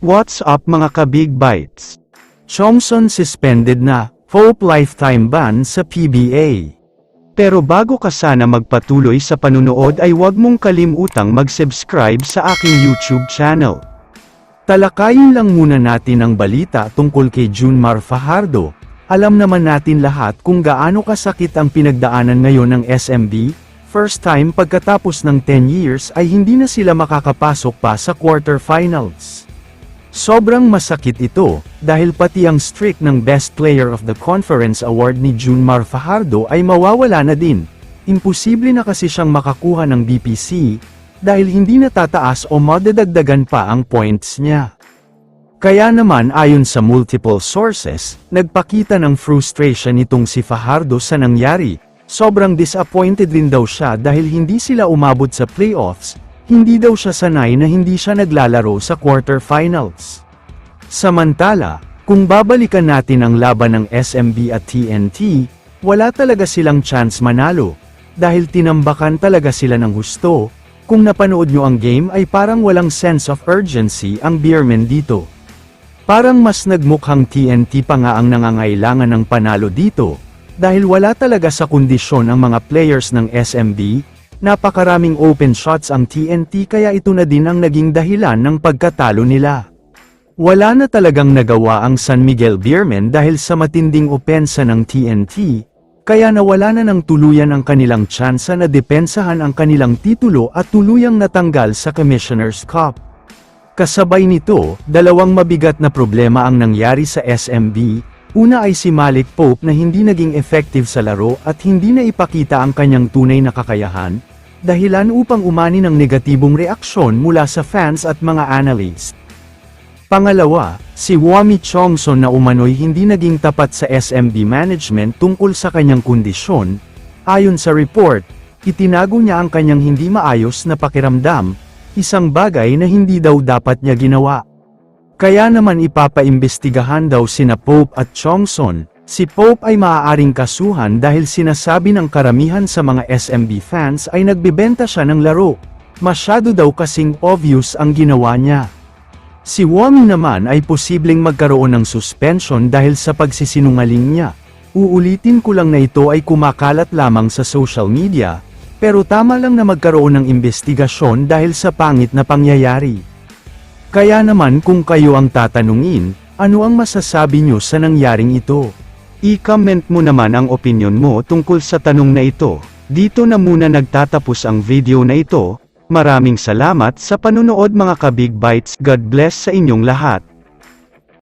What's up mga ka-Big Bites? Chongson suspended na, Pope lifetime ban sa PBA. Pero bago ka sana magpatuloy sa panunood ay huwag mong kalimutang mag-subscribe sa aking YouTube channel. Talakayin lang muna natin ang balita tungkol kay Junmar Fajardo. Alam naman natin lahat kung gaano kasakit ang pinagdaanan ngayon ng SMB. First time pagkatapos ng 10 years ay hindi na sila makakapasok pa sa quarterfinals. Sobrang masakit ito, dahil pati ang streak ng Best Player of the Conference Award ni Junmar Fajardo ay mawawala na din. Imposible na kasi siyang makakuha ng BPC, dahil hindi natataas o madadagdagan pa ang points niya. Kaya naman ayon sa multiple sources, nagpakita ng frustration itong si Fajardo sa nangyari. Sobrang disappointed rin daw siya dahil hindi sila umabot sa playoffs, hindi daw siya sanay na hindi siya naglalaro sa quarterfinals. Samantala, kung babalikan natin ang laban ng SMB at TNT, wala talaga silang chance manalo, dahil tinambakan talaga sila ng husto. Kung napanood nyo ang game ay parang walang sense of urgency ang Beermen dito. Parang mas nagmukhang TNT pa nga ang nangangailangan ng panalo dito, dahil wala talaga sa kondisyon ang mga players ng SMB, napakaraming open shots ang TNT kaya ito na din ang naging dahilan ng pagkatalo nila. Wala na talagang nagawa ang San Miguel Beermen dahil sa matinding opensa ng TNT, kaya nawala na ng tuluyan ang kanilang tsansa na depensahan ang kanilang titulo at tuluyang natanggal sa Commissioner's Cup. Kasabay nito, dalawang mabigat na problema ang nangyari sa SMB. Una ay si Malik Pope na hindi naging effective sa laro at hindi na ipakita ang kanyang tunay na kakayahan, dahilan upang umani ng negatibong reaksyon mula sa fans at mga analyst. Pangalawa, si Wami Chongson na umano'y hindi naging tapat sa SMB management tungkol sa kanyang kondisyon. Ayon sa report, itinago niya ang kanyang hindi maayos na pakiramdam, isang bagay na hindi daw dapat niya ginawa. Kaya naman ipapaimbestigahan daw sina Pope at Chongson. Si Pope ay maaaring kasuhan dahil sinasabi ng karamihan sa mga SMB fans ay nagbebenta siya ng laro. Masyado daw kasing obvious ang ginawa niya. Si Wami naman ay posibleng magkaroon ng suspension dahil sa pagsisinungaling niya. Uulitin ko lang na ito ay kumakalat lamang sa social media, pero tama lang na magkaroon ng investigasyon dahil sa pangit na pangyayari. Kaya naman kung kayo ang tatanungin, ano ang masasabi nyo sa nangyaring ito? I-comment mo naman ang opinion mo tungkol sa tanong na ito. Dito na muna nagtatapos ang video na ito. Maraming salamat sa panunood mga ka-Big Bites. God bless sa inyong lahat.